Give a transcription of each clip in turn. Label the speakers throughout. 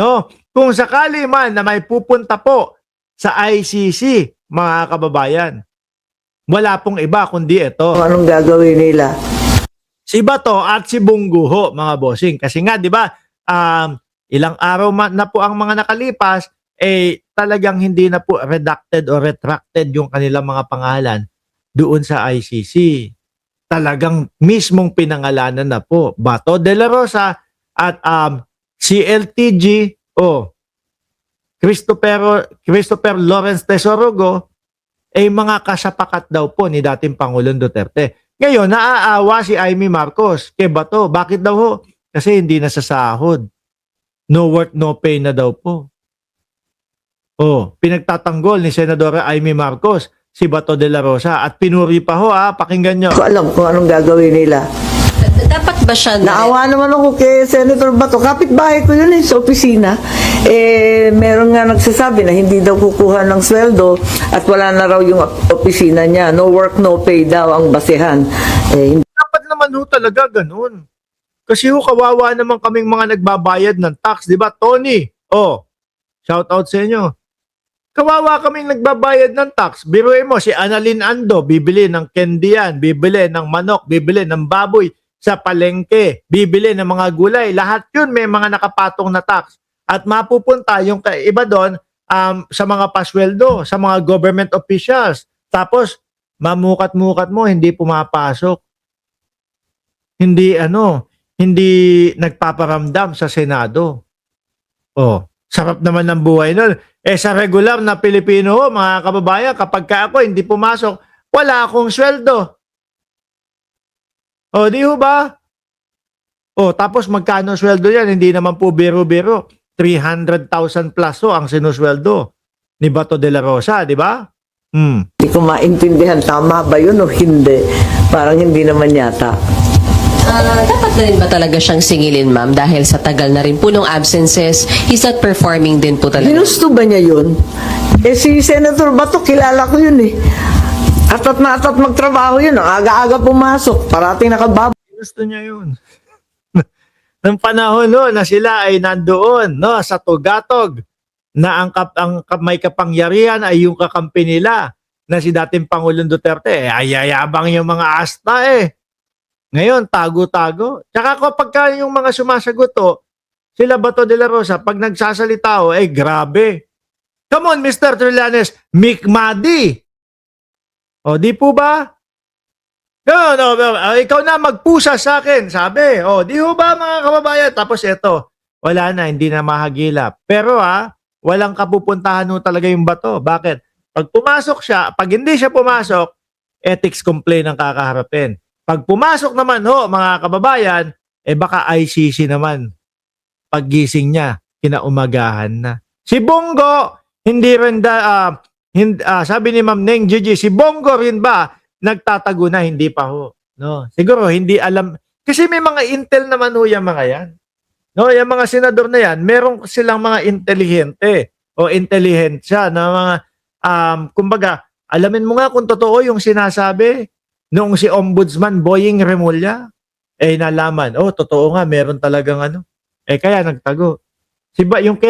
Speaker 1: No? Kung sakali man na may pupunta po sa ICC, mga kababayan, wala pong iba kundi ito.
Speaker 2: Anong gagawin nila?
Speaker 1: Si Bato at si Bongo ho, mga bossing. Kasi nga, di ba, ilang araw na po ang mga nakalipas, talagang hindi na po redacted o retracted yung kanilang mga pangalan doon sa ICC. Talagang mismong pinangalanan na po. Bato de la Rosa at CLTG o Christopher Lawrence Tesorogo mga kasapakat daw po ni dating Pangulong Duterte. Ngayon, naaawa si Amy Marcos kay Bato. Bakit daw ho? Kasi hindi nasasahod. No work, no pay na daw po. Pinagtatanggol ni Senadora Amy Marcos si Bato de la Rosa at pinuri pa ho, pakinggan nyo.
Speaker 2: Hindi ko alam kung anong gagawin nila.
Speaker 3: Dapat ba siya
Speaker 2: Naawa naman ako kay Senator Bato. Kapitbahay ko yun sa opisina. Meron nga nagsasabi na hindi daw kukuha ng sweldo at wala na raw yung opisina niya. No work, no pay daw ang basehan.
Speaker 1: Dapat naman ho talaga ganun. Kasi ho, kawawa naman kaming mga nagbabayad ng tax. Di ba, Tony? Shout out sa inyo. Kawawa kaming nagbabayad ng tax. Biruin mo, si Annalyn Ando, bibili ng candy yan, bibili ng manok, bibili ng baboy sa palengke, bibili ng mga gulay. Lahat yun may mga nakapatong na tax. At mapupunta yung iba doon sa mga pasweldo, sa mga government officials. Tapos, mamukat-mukat mo, hindi pumapasok. Hindi nagpaparamdam sa Senado. Sarap naman ng buhay nun. Sa regular na Pilipino, mga kababayan, kapag ako hindi pumasok, wala akong sweldo. Di ho ba? Tapos magkano sweldo yan? Hindi naman po biro-biro. 300,000 plus ang sinusweldo ni Bato de la Rosa, di ba?
Speaker 2: Hindi ko maintindihan, tama ba yun o hindi? Parang hindi naman yata.
Speaker 3: Dapat na rin ba talaga siyang singilin, ma'am? Dahil sa tagal na rin po nung absences, he's not performing din po talaga.
Speaker 2: Ginusto ba niya yun? Si Senator Bato, kilala ko yun Atat na atat magtrabaho yun. Ang aga-aga pumasok. Parating nakababa.
Speaker 1: Gusto niya yun. Nang panahon na sila ay nandoon sa tugatog na ang may kapangyarihan ay yung kakampi nila na si dating Pangulong Duterte. Ayayabang yung mga asta Ngayon, tago-tago. Tsaka kapag yung mga sumasagot sila Bato de la Rosa, pag nagsasalita grabe. Come on, Mr. Trillanes, Mikmadi. Di po ba? Ikaw na magpusa sa akin, sabi. Di ho ba mga kababayan? Tapos ito, wala na, hindi na mahagilap. Pero walang kapupuntahan talaga yung Bato. Bakit? Pag pumasok siya, pag hindi siya pumasok, ethics complaint ang kakaharapin. Pag pumasok naman mga kababayan, baka ICC naman. Paggising niya, kinaumagahan na. Si Bongo, hindi rin sabi ni Ma'am Neng Gigi, si Bongo rin ba nagtatago na? Hindi pa ho. No? Siguro hindi alam. Kasi may mga intel naman yung mga yan. Yung mga senador na yan, meron silang mga intelihente o intelihensya na mga, kumbaga, alamin mo nga kung totoo yung sinasabi noong si Ombudsman Boying Remulla, nalaman, totoo nga, meron talagang kaya nagtago. Yung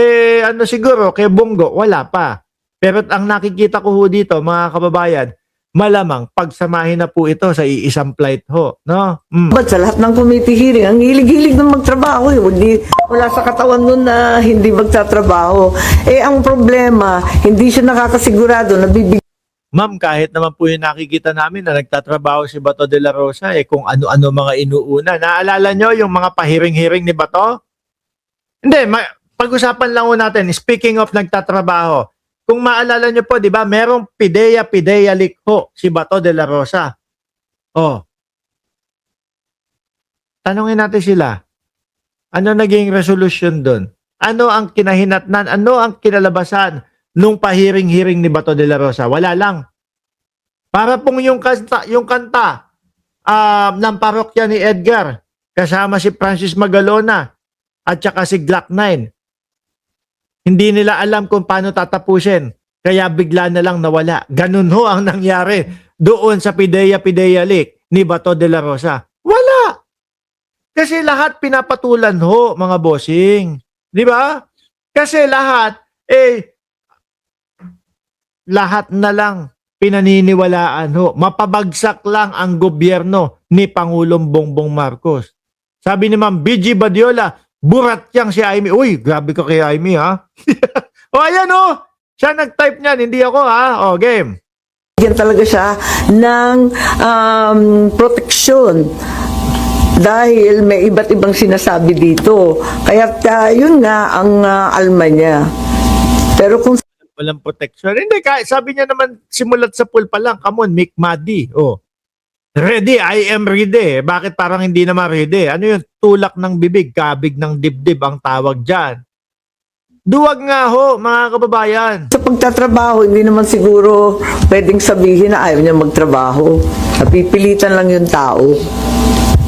Speaker 1: siguro, kay Bongo, wala pa. Pero ang nakikita ko dito, mga kababayan, malamang pagsamahin na po ito sa iisang flight no?
Speaker 2: Ba't sa lahat ng committee hearing, ang hilig-hilig na magtrabaho wala sa katawan nun na hindi magtatrabaho. Ang problema, hindi siya nakakasigurado na
Speaker 1: Ma'am, kahit naman po yung nakikita namin na nagtatrabaho si Bato de la Rosa, kung ano-ano mga inuuna. Naalala nyo yung mga pahiring-hiring ni Bato? Hindi, pag-usapan lang natin, speaking of nagtatrabaho, kung maalala nyo po, di ba, merong pideya likho si Bato de la Rosa. Tanungin natin sila, ano naging resolution doon? Ano ang kinahinatnan? Ano ang kinalabasan nung pahiring-hiring ni Bato de la Rosa? Wala lang. Para pong yung kanta ng parokya ni Edgar, kasama si Francis Magalona at saka si Glock 9. Hindi nila alam kung paano tatapusin. Kaya bigla na lang nawala. Ganun ang nangyari doon sa pideya leak ni Bato de la Rosa. Wala! Kasi lahat pinapatulan mga bossing. Di ba? Kasi lahat na lang pinaniniwalaan ho. Mapabagsak lang ang gobyerno ni Pangulong Bongbong Marcos. Sabi ni Ma'am BG Badiola, burat yang si Amy. Uy, grabe ka kay Amy ha. O ayan o, siya nag-type niyan, hindi ako ha. O game.
Speaker 2: Bigyan talaga siya ng proteksyon dahil may iba't ibang sinasabi dito. Kaya yun nga ang alma niya. Pero kung
Speaker 1: Walang protection. Hindi, kahit sabi niya naman, simulat sa pool pa lang, come on, Mick Madi. Oh. Ready, I am ready. Bakit parang hindi naman ready? Ano yun? Tulak ng bibig, kabig ng dibdib ang tawag dyan. Duwag nga ho, mga kababayan.
Speaker 2: sa pagtatrabaho, hindi naman siguro pwedeng sabihin na ayaw niya magtrabaho. Napipilitan lang yung tao.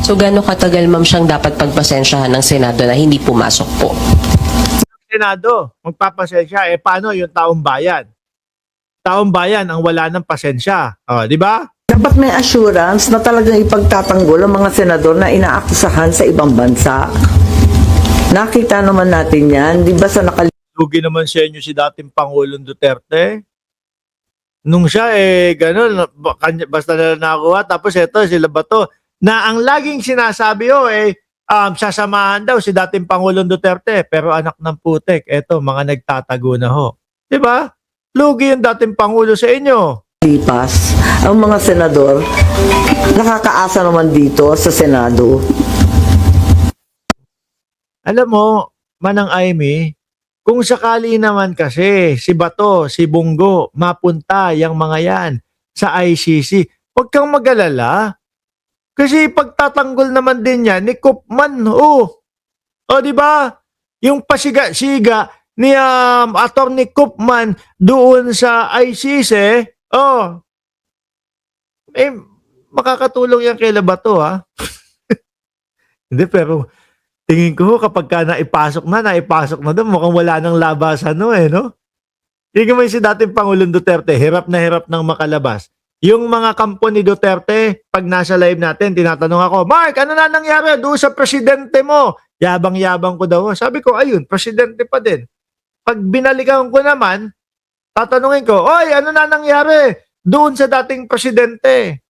Speaker 3: So gaano katagal ma'am siyang dapat pagpasensyahan ng Senado na hindi pumasok po?
Speaker 1: Senado, magpapasensya. Paano yung taong bayan? Taong bayan ang wala ng pasensya. Di ba?
Speaker 2: Dapat may assurance na talagang ipagtatanggol ang mga senador na inaakusahan sa ibang bansa. Nakita naman natin yan, di ba sa
Speaker 1: Lugi naman sa inyo si dating Pangulong Duterte. Nung siya, ganun, basta na nakuha. Tapos eto, sila Bato, na ang laging sinasabi, sasamahan daw si dating Pangulong Duterte. Pero anak ng putek, eto, mga nagtatago na ho. Diba? Lugi yung dating Pangulo sa inyo.
Speaker 2: nakalipas, ang mga senador, nakakaasa naman dito sa Senado.
Speaker 1: Alam mo, Manang Amy, kung sakali naman kasi si Bato, si Bungo, mapunta yung mga yan sa ICC, huwag kang mag-alala. Kasi pagtatanggol naman din yan ni Koopman, O, di ba? Yung pasiga-siga ni Attorney Koopman doon sa ICC, makakatulong yan kay Bato, ha? Hindi, pero tingin ko kapag ka naipasok na doon, mukhang wala nang labasan, no? Tingin mo yung si dating Pangulong Duterte, hirap na hirap nang makalabas. Yung mga kampo ni Duterte, pag nasa live natin, tinatanong ako, Mark, ano na nangyari doon sa presidente mo? Yabang-yabang ko daw. Sabi ko, ayun, presidente pa din. Pag binalikan ko naman, tatanungin ko, oy, ano na nangyari doon sa dating presidente?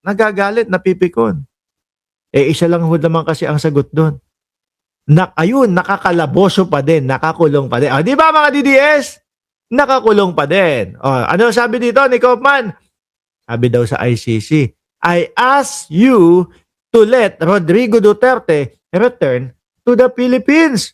Speaker 1: Nagagalit, napipikon. Isa lang ho naman kasi ang sagot doon. Ayun, nakakalaboso pa din, nakakulong pa din. Di ba mga DDS? Nakakulong pa din. Ano sabi dito ni Koopman? Sabi daw sa ICC, I ask you to let Rodrigo Duterte return to the Philippines.